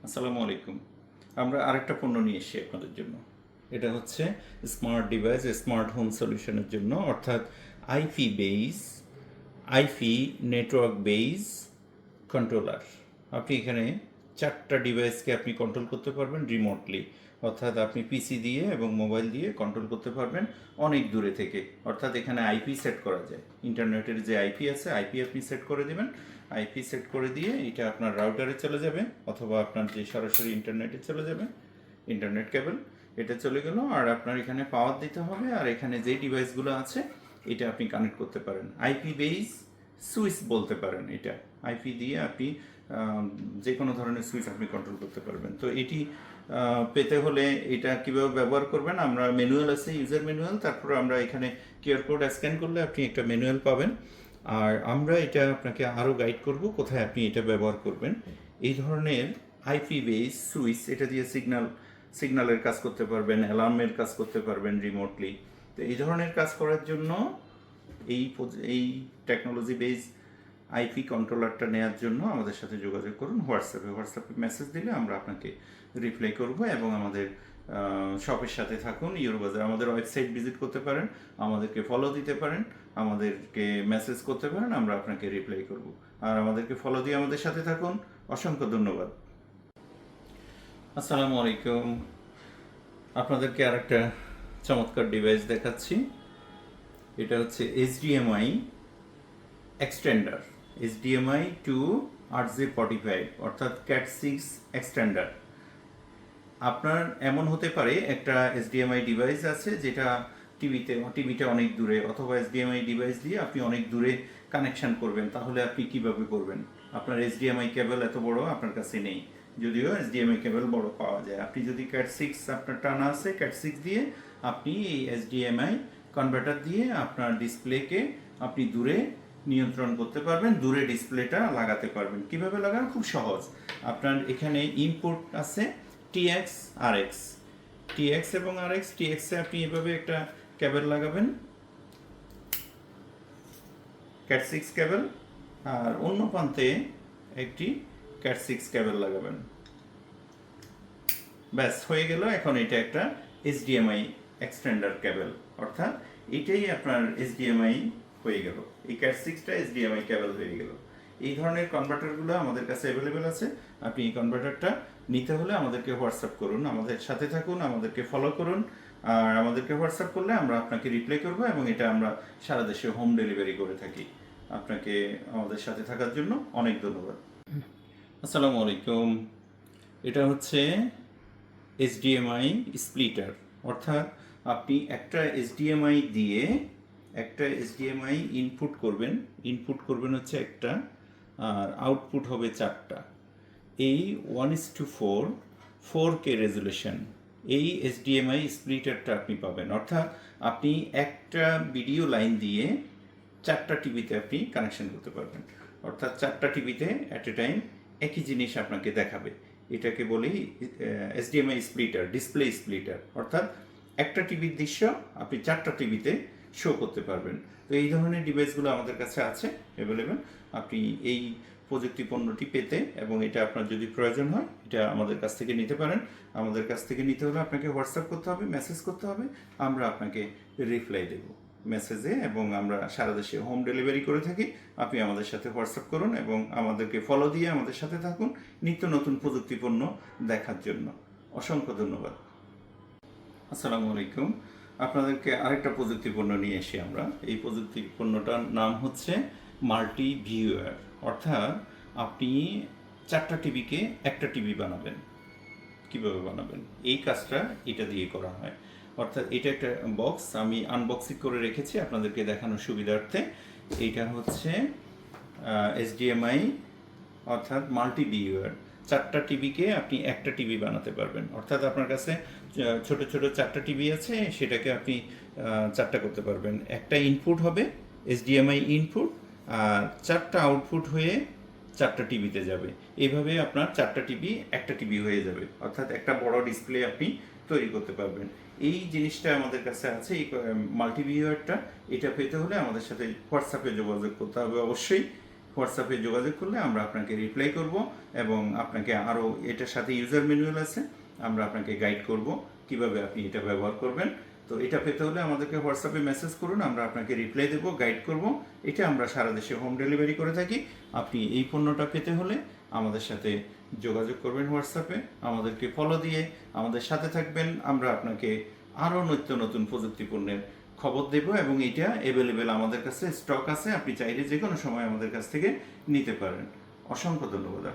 আসসালামু আলাইকুম। আমরা আরেকটা পণ্য নিয়ে এসেছি আপনাদের জন্য। এটা হচ্ছে স্মার্ট ডিভাইস, স্মার্ট হোম সলিউশনের জন্য, অর্থাৎ IP base, IP network base controller. আপনি এখানে 4টা ডিভাইসকে আপনি কন্ট্রোল করতে পারবেন রিমোটলি, অর্থাৎ আপনি পিসি দিয়ে এবং মোবাইল দিয়ে কন্ট্রোল করতে পারবেন অনেক দূরে থেকে। অর্থাৎ এখানে আইপি সেট করা যায়, ইন্টারনেটের যে আইপি আছে আইপি আপনি সেট করে দেবেন। আইপি সেট করে দিয়ে এটা আপনার রাউটারে চলে যাবে, অথবা আপনার যে সরাসরি ইন্টারনেটে চলে যাবে, ইন্টারনেট কেবল এটা চলে গেল। আর আপনার এখানে পাওয়ার দিতে হবে, আর এখানে যে ডিভাইসগুলো আছে এটা আপনি কানেক্ট করতে পারেন। আইপি বেইস সুইচ বলতে পারেন এটা। আইপি দিয়ে আপনি যে কোনো ধরনের সুইচ আপনি কন্ট্রোল করতে পারবেন। তো এটি পেতে হলে এটা কীভাবে ব্যবহার করবেন, আমরা ম্যানুয়াল আছে, ইউজার ম্যানুয়াল, তারপর আমরা এখানে কিউআর কোড স্ক্যান করলে আপনি একটা ম্যানুয়াল পাবেন। আর আমরা এটা আপনাকে আরও গাইড করব কোথায় আপনি এটা ব্যবহার করবেন। এই ধরনের আইপি বেস সুইচ, এটা দিয়ে সিগন্যালের কাজ করতে পারবেন, অ্যালার্মের কাজ করতে পারবেন রিমোটলি। তো এই ধরনের কাজ করার জন্য এই টেকনোলজি বেস আইপি কন্ট্রোলারটা নেওয়ার জন্য আমাদের সাথে যোগাযোগ করুন হোয়াটসঅ্যাপে মেসেজ দিলে আমরা আপনাকে রিপ্লাই করব। এবং আমাদের শপের সাথে থাকুন, ইউরোবাজার। আমাদের ওয়েবসাইট ভিজিট করতে পারেন, আমাদেরকে ফলো দিতে পারেন, আমাদেরকে মেসেজ করতে পারেন, আমরা আপনাকে রিপ্লাই করব। আর আমাদেরকে ফলো দিয়ে আমাদের সাথে থাকুন। অসংখ্য ধন্যবাদ। আসসালামু আলাইকুম। আপনাদেরকে আরেকটা চমৎকার ডিভাইস দেখাচ্ছি। এটা হচ্ছে HDMI extender, HDMI two RJ45, অর্থাৎ ক্যাট 6 এক্সটেন্ডার। আপনার এমন হতে পারে একটা এইচডিএমআই ডিভাইস আছে যেটা টিভিটা অনেক দূরে, অথবা এইচডিএমআই ডিভাইস দিয়ে আপনি অনেক দূরে কানেকশন করবেন। তাহলে আপনি কিভাবে করবেন? আপনার এইচডিএমআই কেবল এত বড় আপনার কাছে নেই, যদিও এইচডিএমআই কেবল বড় পাওয়া যায়। আপনি যদি ক্যাট 6 আপনার টানা আছে, ক্যাট 6 দিয়ে আপনি এই এইচডিএমআই কনভার্টার দিয়ে আপনার ডিসপ্লেকে আপনি দূরে নিয়ন্ত্রণ করতে পারবেন, দূরে ডিসপ্লেটা লাগাতে পারবেন। কিভাবে লাগান? খুব সহজ। আপনার এখানে ইনপুট আছে টিএক্স আরএক্স, টিএক্স এবং আরএক্স। টিএক্সে আপনি এভাবে একটা কেবল লাগাবেন, ক্যাট 6 কেবল, আর অন্য প্রান্তে একটি ক্যাট 6 কেবল লাগাবেন। ব্যাস হয়ে গেল। এখন এটা একটা এইচডিএমআই এক্সটেন্ডার কেবল, অর্থাৎ এটাই আপনার এইচডিএমআই হয়ে গেল। এই ক্যাট 6টা এইচডিএমআই কেবল হয়ে গেল। এই ধরনের কনভার্টারগুলো আমাদের কাছে অ্যাভেলেবেল আছে। আপনি এই কনভার্টারটা নিতে হলে আমাদেরকে হোয়াটসঅ্যাপ করুন, আমাদের সাথে থাকুন, আমাদেরকে ফলো করুন। আর আমাদেরকে হোয়াটসঅ্যাপ করলে আমরা আপনাকে রিপ্লাই করব, এবং এটা আমরা সারা দেশে হোম ডেলিভারি করে থাকি। আপনাকে আমাদের সাথে থাকার জন্য অনেক ধন্যবাদ। আসসালামু আলাইকুম। এটা হচ্ছে এইচডিএমআই স্প্লিটার, অর্থাৎ আপনি একটা এইচডিএমআই দিয়ে একটা এইচডিএমআই ইনপুট করবেন হচ্ছে একটা, আর আউটপুট হবে 4টা। এই 1:4 4K রেজুলেশন এই এইচডিএমআই স্প্লিটারটা আপনি পাবেন। অর্থাৎ আপনি একটা ভিডিও লাইন দিয়ে 4টা টিভিতে আপনি কানেকশন করতে পারবেন। অর্থাৎ 4টা টিভিতে অ্যাট এ টাইম একই জিনিস আপনাকে দেখাবে। এটাকে বলি এইচডিএমআই স্প্লিটার, ডিসপ্লে স্প্লিটার। অর্থাৎ একটা টিভির দৃশ্য আপনি 4টা টিভিতে শো করতে পারবেন। তো এই ধরনের ডিভাইসগুলো আমাদের কাছে আছে অ্যাভেলেবেল। আপনি এই প্রযুক্তি পণ্যটি পেতে এবং এটা আপনার যদি প্রয়োজন হয়, এটা আমাদের কাছ থেকে নিতে পারেন। আমাদের কাছ থেকে নিতে হলে আপনাকে হোয়াটসঅ্যাপ করতে হবে, মেসেজ করতে হবে, আমরা আপনাকে রিপ্লাই দেব মেসেজে, এবং আমরা সারা দেশে হোম ডেলিভারি করে থাকি। আপনি আমাদের সাথে হোয়াটসঅ্যাপ করুন এবং আমাদেরকে ফলো দিয়ে আমাদের সাথে থাকুন নিত্য নতুন প্রযুক্তি পণ্য দেখার জন্য। অসংখ্য ধন্যবাদ। আসসালামু আলাইকুম। আপনাদেরকে আরেকটা প্রযুক্তি পণ্য নিয়ে এসে আমরা, এই প্রযুক্তি পণ্যটার নাম হচ্ছে মাল্টি ভিউয়ার। অর্থাৎ আপনি 4টা টিভিকে একটা টিভি বানাবেন। কীভাবে বানাবেন? এই কাজটা এটা দিয়ে করা হয়। অর্থাৎ এটা একটা বক্স, আমি আনবক্সিং করে রেখেছি আপনাদেরকে দেখানোর সুবিধার্থে। এইটা হচ্ছে এইচডিএমআই, অর্থাৎ মাল্টি ভিউয়ার। 4টা টিভিকে আপনি একটা টিভি বানাতে পারবেন। অর্থাৎ আপনার কাছে ছোট ছোট 4টা টিভি আছে, সেটাকে আপনি 4টা করতে পারবেন। একটা ইনপুট হবে এইচডিএমআই ইনপুট, আর 4টা আউটপুট হয়ে 4টা টিভিতে যাবে। এইভাবে আপনার 4টা টিভি একটা টিভি হয়ে যাবে। অর্থাৎ একটা বড় ডিসপ্লে আপনি তৈরি করতে পারবেন। এই জিনিসটা আমাদের কাছে আছে, এই মাল্টিভিউয়ারটা। এটা পেতে হলে আমাদের সাথে হোয়াটসঅ্যাপে যোগাযোগ করতে হবে অবশ্যই। হোয়াটসঅ্যাপে যোগাযোগ করলে আমরা আপনাকে রিপ্লাই করব এবং আপনাকে আরও এটার সাথে ইউজার ম্যানুয়াল আছে, আমরা আপনাকে গাইড করব কিভাবে আপনি এটা ব্যবহার করবেন। তো এটা পেতে হলে আমাদেরকে হোয়াটসঅ্যাপে মেসেজ করুন, আমরা আপনাকে রিপ্লাই দেবো, গাইড করব। এটা আমরা সারা দেশে হোম ডেলিভারি করে থাকি। আপনি এই পণ্যটা পেতে হলে আমাদের সাথে যোগাযোগ করবেন হোয়াটসঅ্যাপে, আমাদেরকে ফলো দিয়ে আমাদের সাথে থাকবেন। আমরা আপনাকে আরও নিত্য নতুন প্রযুক্তি পণ্যের খবর দেব এবং এটা অ্যাভেলেবেল আমাদের কাছে স্টক আছে, আপনি চাইলে যে কোনো সময় আমাদের কাছ থেকে নিতে পারেন। অসংখ্য ধন্যবাদ।